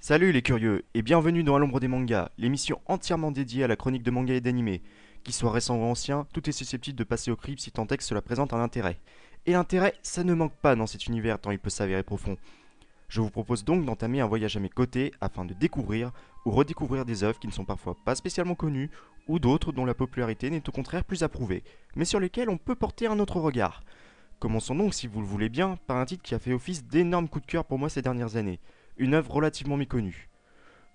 Salut les curieux, et bienvenue dans À l'ombre des mangas, l'émission entièrement dédiée à la chronique de mangas et d'animés. Qu'il soit récent ou ancien, tout est susceptible de passer au crible si tant est que cela présente un intérêt. Et l'intérêt, ça ne manque pas dans cet univers tant il peut s'avérer profond. Je vous propose donc d'entamer un voyage à mes côtés afin de découvrir ou redécouvrir des œuvres qui ne sont parfois pas spécialement connues, ou d'autres dont la popularité n'est au contraire plus approuvée, mais sur lesquelles on peut porter un autre regard. Commençons donc, si vous le voulez bien, par un titre qui a fait office d'énorme coup de cœur pour moi ces dernières années, une œuvre relativement méconnue.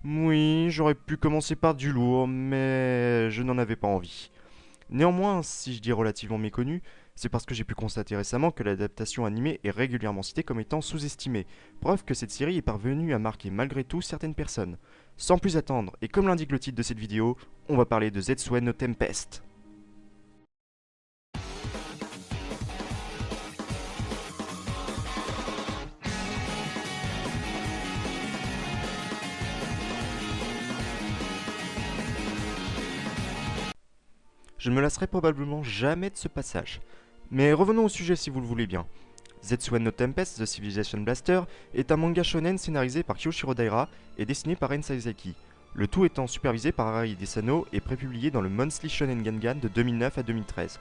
Oui, j'aurais pu commencer par du lourd, mais je n'en avais pas envie. Néanmoins, si je dis relativement méconnu, c'est parce que j'ai pu constater récemment que l'adaptation animée est régulièrement citée comme étant sous-estimée, preuve que cette série est parvenue à marquer malgré tout certaines personnes. Sans plus attendre, et comme l'indique le titre de cette vidéo, on va parler de Zetsuen no Tempest. Je ne me lasserai probablement jamais de ce passage. Mais revenons au sujet si vous le voulez bien. Zetsuen no Tempest, The Civilization Blaster, est un manga shonen scénarisé par Kyoshiro Daira et dessiné par Ren Sasaki, le tout étant supervisé par Arai Desano et prépublié dans le Monthly Shonen Gangan de 2009 à 2013.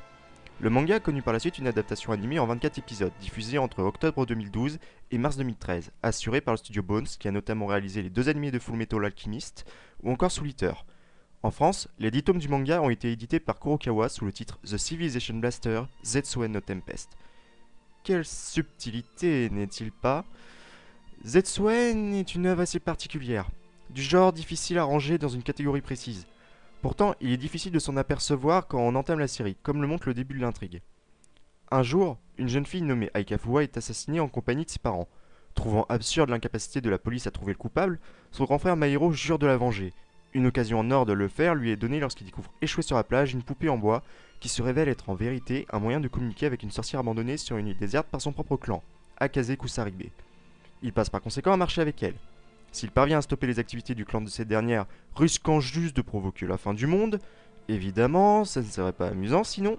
Le manga a connu par la suite une adaptation animée en 24 épisodes, diffusée entre octobre 2012 et mars 2013, assurée par le studio Bones, qui a notamment réalisé les deux animés de Fullmetal Alchemist, ou encore Soul Eater. En France, les 10 tomes du manga ont été édités par Kurokawa sous le titre The Civilization Blaster Zetsuen no Tempest. Quelle subtilité, n'est-il pas? Zetsuen est une œuvre assez particulière, du genre difficile à ranger dans une catégorie précise. Pourtant, il est difficile de s'en apercevoir quand on entame la série, comme le montre le début de l'intrigue. Un jour, une jeune fille nommée Aika Fuwa est assassinée en compagnie de ses parents. Trouvant absurde l'incapacité de la police à trouver le coupable, son grand frère Mairo jure de la venger. Une occasion en or de le faire lui est donnée lorsqu'il découvre échouée sur la plage une poupée en bois qui se révèle être en vérité un moyen de communiquer avec une sorcière abandonnée sur une île déserte par son propre clan, Akaze Kusaribe. Il passe par conséquent à marcher avec elle. S'il parvient à stopper les activités du clan de cette dernière, risquant juste de provoquer la fin du monde, évidemment, ça ne serait pas amusant sinon,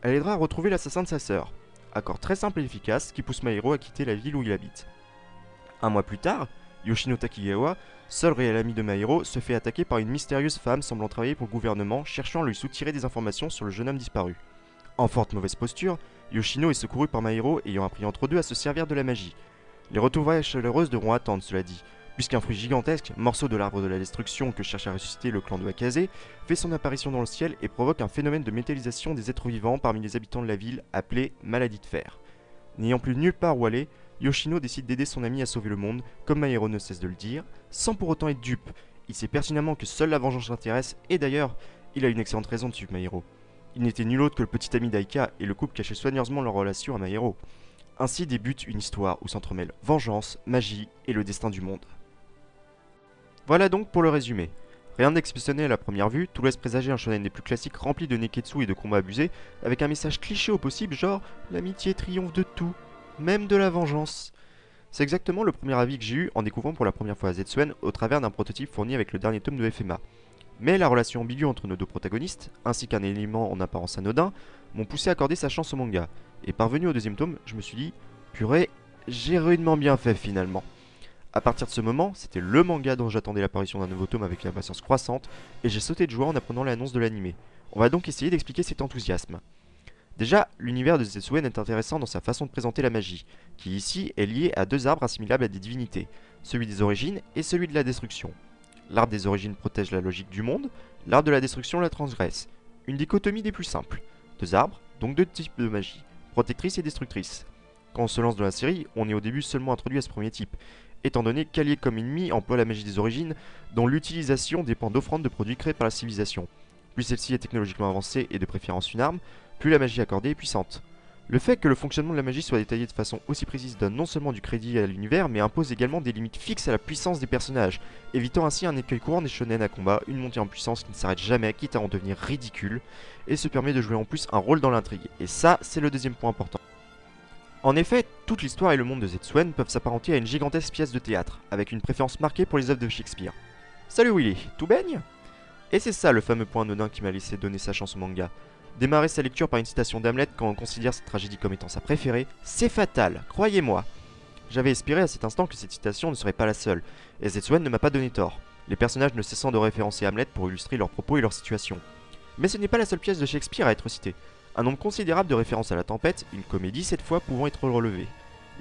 elle aidera à retrouver l'assassin de sa sœur. Accord très simple et efficace qui pousse Mairo à quitter la ville où il habite. Un mois plus tard, Yoshino Takigawa, seul réel ami de Mairo, se fait attaquer par une mystérieuse femme semblant travailler pour le gouvernement, cherchant à lui soutirer des informations sur le jeune homme disparu. En forte mauvaise posture, Yoshino est secouru par Mairo ayant appris entre deux à se servir de la magie. Les retrouvailles chaleureuses devront attendre, cela dit, puisqu'un fruit gigantesque, morceau de l'arbre de la destruction que cherche à ressusciter le clan de Akaze, fait son apparition dans le ciel et provoque un phénomène de métallisation des êtres vivants parmi les habitants de la ville appelé maladie de fer. N'ayant plus nulle part où aller, Yoshino décide d'aider son ami à sauver le monde, comme Mairo ne cesse de le dire, sans pour autant être dupe. Il sait pertinemment que seule la vengeance l'intéresse, et d'ailleurs, il a une excellente raison de suivre Mairo. Il n'était nul autre que le petit ami d'Aika, et le couple cachait soigneusement leur relation à Mairo. Ainsi débute une histoire où s'entremêlent vengeance, magie et le destin du monde. Voilà donc pour le résumé. Rien d'exceptionnel à la première vue, tout laisse présager un shonen des plus classiques rempli de neketsu et de combats abusés, avec un message cliché au possible genre l'amitié triomphe de tout, même de la vengeance. C'est exactement le premier avis que j'ai eu en découvrant pour la première fois Zetsuen au travers d'un prototype fourni avec le dernier tome de FMA. Mais la relation ambiguë entre nos deux protagonistes, ainsi qu'un élément en apparence anodin, m'ont poussé à accorder sa chance au manga. Et parvenu au deuxième tome, je me suis dit, purée, j'ai rudement bien fait finalement. A partir de ce moment, c'était le manga dont j'attendais l'apparition d'un nouveau tome avec une impatience croissante, et j'ai sauté de joie en apprenant l'annonce de l'animé. On va donc essayer d'expliquer cet enthousiasme. Déjà, l'univers de Zetsuen est intéressant dans sa façon de présenter la magie, qui ici est liée à deux arbres assimilables à des divinités, celui des origines et celui de la destruction. L'arbre des origines protège la logique du monde, l'arbre de la destruction la transgresse. Une dichotomie des plus simples. Deux arbres, donc deux types de magie, protectrice et destructrice. Quand on se lance dans la série, on est au début seulement introduit à ce premier type, étant donné qu'allié comme ennemi emploie la magie des origines, dont l'utilisation dépend d'offrandes de produits créés par la civilisation. Plus celle-ci est technologiquement avancée et de préférence une arme, plus la magie accordée est puissante. Le fait que le fonctionnement de la magie soit détaillé de façon aussi précise donne non seulement du crédit à l'univers, mais impose également des limites fixes à la puissance des personnages, évitant ainsi un écueil courant des shonen à combat, une montée en puissance qui ne s'arrête jamais, quitte à en devenir ridicule, et se permet de jouer en plus un rôle dans l'intrigue. Et ça, c'est le deuxième point important. En effet, toute l'histoire et le monde de Zetsuen peuvent s'apparenter à une gigantesque pièce de théâtre, avec une préférence marquée pour les œuvres de Shakespeare. Salut Willy, tout baigne? Et c'est ça le fameux point anodin qui m'a laissé donner sa chance au manga. Démarrer sa lecture par une citation d'Hamlet quand on considère cette tragédie comme étant sa préférée, c'est fatal, croyez-moi. J'avais espéré à cet instant que cette citation ne serait pas la seule, et Zetsuan ne m'a pas donné tort, les personnages ne cessant de référencer Hamlet pour illustrer leurs propos et leur situation. Mais ce n'est pas la seule pièce de Shakespeare à être citée. Un nombre considérable de références à la tempête, une comédie cette fois pouvant être relevée.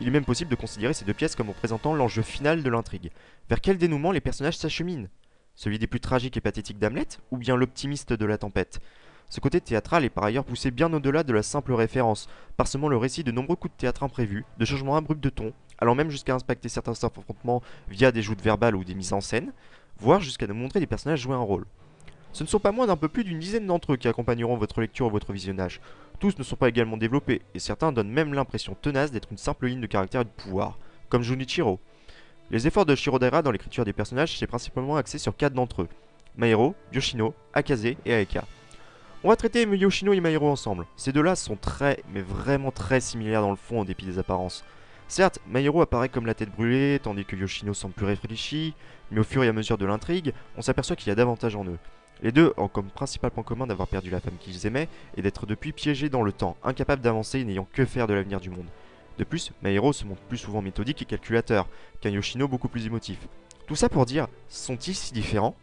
Il est même possible de considérer ces deux pièces comme représentant l'enjeu final de l'intrigue. Vers quel dénouement les personnages s'acheminent? Celui des plus tragiques et pathétiques d'Hamlet, ou bien l'optimiste de la tempête? Ce côté théâtral est par ailleurs poussé bien au-delà de la simple référence, parsemant le récit de nombreux coups de théâtre imprévus, de changements abrupts de ton, allant même jusqu'à inspecter certains affrontements via des joutes verbales ou des mises en scène, voire jusqu'à nous montrer des personnages jouer un rôle. Ce ne sont pas moins d'un peu plus d'une dizaine d'entre eux qui accompagneront votre lecture ou votre visionnage. Tous ne sont pas également développés, et certains donnent même l'impression tenace d'être une simple ligne de caractère et de pouvoir, comme Junichiro. Les efforts de Shiro Daira dans l'écriture des personnages s'est principalement axé sur 4 d'entre eux: Maero, Yoshino, Akaze et Aeka. On va traiter Yoshino et Maero ensemble. Ces deux-là sont très, mais vraiment très similaires dans le fond en dépit des apparences. Certes, Maero apparaît comme la tête brûlée, tandis que Yoshino semble plus réfléchi, mais au fur et à mesure de l'intrigue, on s'aperçoit qu'il y a davantage en eux. Les deux ont comme principal point commun d'avoir perdu la femme qu'ils aimaient et d'être depuis piégés dans le temps, incapables d'avancer et n'ayant que faire de l'avenir du monde. De plus, Maero se montre plus souvent méthodique et calculateur, qu'un Yoshino beaucoup plus émotif. Tout ça pour dire, sont-ils si différents?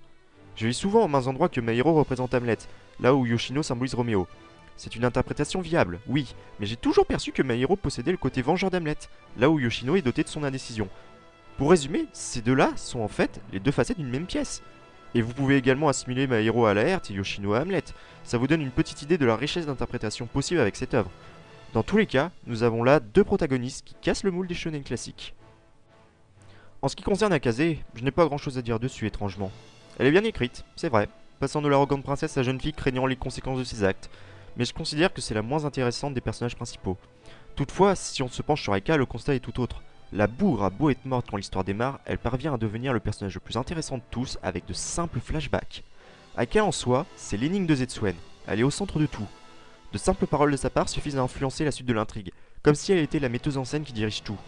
Je lis souvent en mains endroits que Maero représente Hamlet, là où Yoshino symbolise Roméo. C'est une interprétation viable, oui, mais j'ai toujours perçu que Maero possédait le côté vengeur d'Hamlet, là où Yoshino est doté de son indécision. Pour résumer, ces deux-là sont en fait les deux facettes d'une même pièce. Et vous pouvez également assimiler Maero à Laerte et Yoshino à Hamlet. Ça vous donne une petite idée de la richesse d'interprétation possible avec cette œuvre. Dans tous les cas, nous avons là deux protagonistes qui cassent le moule des shonen classiques. En ce qui concerne Akaze, je n'ai pas grand chose à dire dessus étrangement. Elle est bien écrite, c'est vrai, passant de l'arrogante princesse à jeune fille craignant les conséquences de ses actes, mais je considère que c'est la moins intéressante des personnages principaux. Toutefois, si on se penche sur Aeka, le constat est tout autre. La bourre a beau être morte quand l'histoire démarre, elle parvient à devenir le personnage le plus intéressant de tous avec de simples flashbacks. Aeka en soi, c'est l'énigme de Zetsuan, elle est au centre de tout. De simples paroles de sa part suffisent à influencer la suite de l'intrigue, comme si elle était la metteuse en scène qui dirige tout.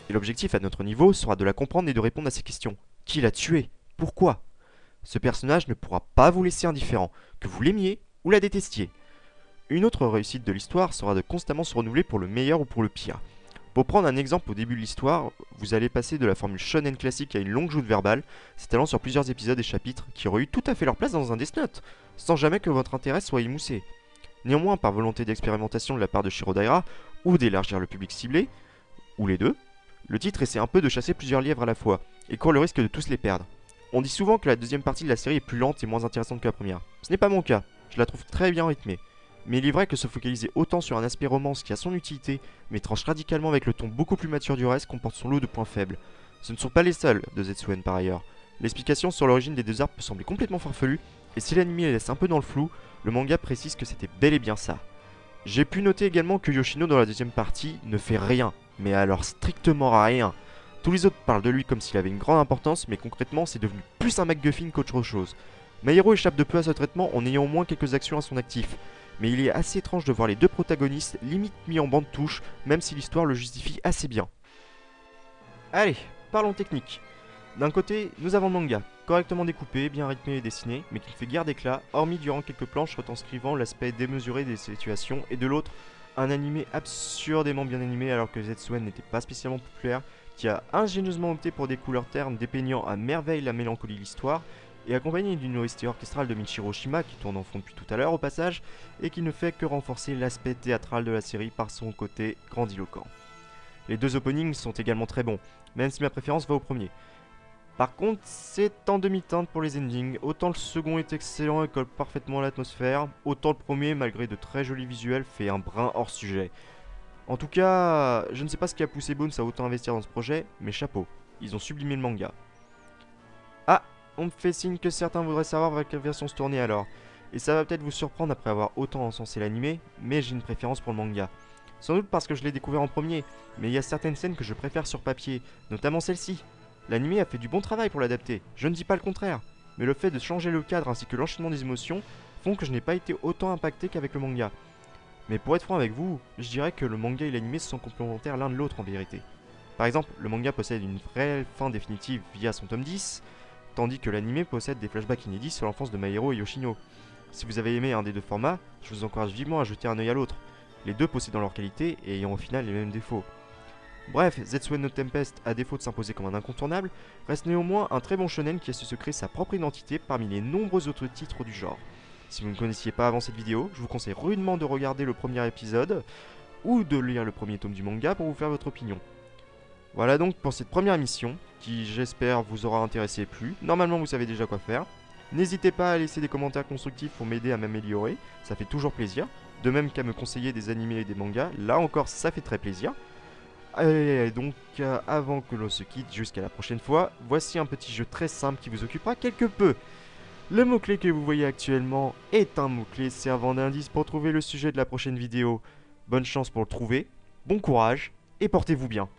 Et l'objectif à notre niveau sera de la comprendre et de répondre à ces questions. Qui l'a tuée? Pourquoi? Ce personnage ne pourra pas vous laisser indifférent, que vous l'aimiez ou la détestiez. Une autre réussite de l'histoire sera de constamment se renouveler pour le meilleur ou pour le pire. Pour prendre un exemple au début de l'histoire, vous allez passer de la formule shonen classique à une longue joute verbale, s'étalant sur plusieurs épisodes et chapitres qui auraient eu tout à fait leur place dans un Death Note, sans jamais que votre intérêt soit émoussé. Néanmoins, par volonté d'expérimentation de la part de Shiro Daira, ou d'élargir le public ciblé, ou les deux, le titre essaie un peu de chasser plusieurs lièvres à la fois, et court le risque de tous les perdre. On dit souvent que la deuxième partie de la série est plus lente et moins intéressante que la première. Ce n'est pas mon cas, je la trouve très bien rythmée. Mais il est vrai que se focaliser autant sur un aspect romance qui a son utilité, mais tranche radicalement avec le ton beaucoup plus mature du reste, comporte son lot de points faibles. Ce ne sont pas les seuls de Zetsuan par ailleurs. L'explication sur l'origine des deux arbres peut sembler complètement farfelue, et si l'anime les laisse un peu dans le flou, le manga précise que c'était bel et bien ça. J'ai pu noter également que Yoshino dans la deuxième partie ne fait rien, mais alors strictement rien. Tous les autres parlent de lui comme s'il avait une grande importance, mais concrètement c'est devenu plus un MacGuffin qu'autre chose. Maero échappe de peu à ce traitement en ayant au moins quelques actions à son actif, mais il est assez étrange de voir les deux protagonistes limite mis en bande touche, même si l'histoire le justifie assez bien. Allez, parlons technique. D'un côté, nous avons le manga, correctement découpé, bien rythmé et dessiné, mais qui ne fait guère d'éclat, hormis durant quelques planches retranscrivant l'aspect démesuré des situations, et de l'autre, un animé absurdément bien animé alors que Zetsuan n'était pas spécialement populaire, qui a ingénieusement opté pour des couleurs ternes dépeignant à merveille la mélancolie de l'histoire, et accompagné d'une OST orchestrale de Michiro Oshima qui tourne en fond depuis tout à l'heure au passage, et qui ne fait que renforcer l'aspect théâtral de la série par son côté grandiloquent. Les deux openings sont également très bons, même si ma préférence va au premier. Par contre, c'est en demi-teinte pour les endings, autant le second est excellent et colle parfaitement à l'atmosphère, autant le premier, malgré de très jolis visuels, fait un brin hors sujet. En tout cas, je ne sais pas ce qui a poussé Bones à autant investir dans ce projet, mais chapeau, ils ont sublimé le manga. Ah, on me fait signe que certains voudraient savoir avec quelle version se tourner alors. Et ça va peut-être vous surprendre après avoir autant encensé l'animé, mais j'ai une préférence pour le manga. Sans doute parce que je l'ai découvert en premier, mais il y a certaines scènes que je préfère sur papier, notamment celle-ci. L'animé a fait du bon travail pour l'adapter, je ne dis pas le contraire, mais le fait de changer le cadre ainsi que l'enchaînement des émotions font que je n'ai pas été autant impacté qu'avec le manga. Mais pour être franc avec vous, je dirais que le manga et l'animé sont complémentaires l'un de l'autre en vérité. Par exemple, le manga possède une vraie fin définitive via son tome 10, tandis que l'anime possède des flashbacks inédits sur l'enfance de Maero et Yoshino. Si vous avez aimé un des deux formats, je vous encourage vivement à jeter un œil à l'autre, les deux possédant leurs qualités et ayant au final les mêmes défauts. Bref, Zetsu no Tempest, à défaut de s'imposer comme un incontournable, reste néanmoins un très bon shonen qui a su se créer sa propre identité parmi les nombreux autres titres du genre. Si vous ne connaissiez pas avant cette vidéo, je vous conseille rudement de regarder le premier épisode ou de lire le premier tome du manga pour vous faire votre opinion. Voilà donc pour cette première émission, qui j'espère vous aura intéressé plus. Normalement vous savez déjà quoi faire. N'hésitez pas à laisser des commentaires constructifs pour m'aider à m'améliorer, ça fait toujours plaisir. De même qu'à me conseiller des animés et des mangas, là encore ça fait très plaisir. Et donc avant que l'on se quitte jusqu'à la prochaine fois, voici un petit jeu très simple qui vous occupera quelque peu. Le mot-clé que vous voyez actuellement est un mot-clé servant d'indice pour trouver le sujet de la prochaine vidéo. Bonne chance pour le trouver, bon courage et portez-vous bien.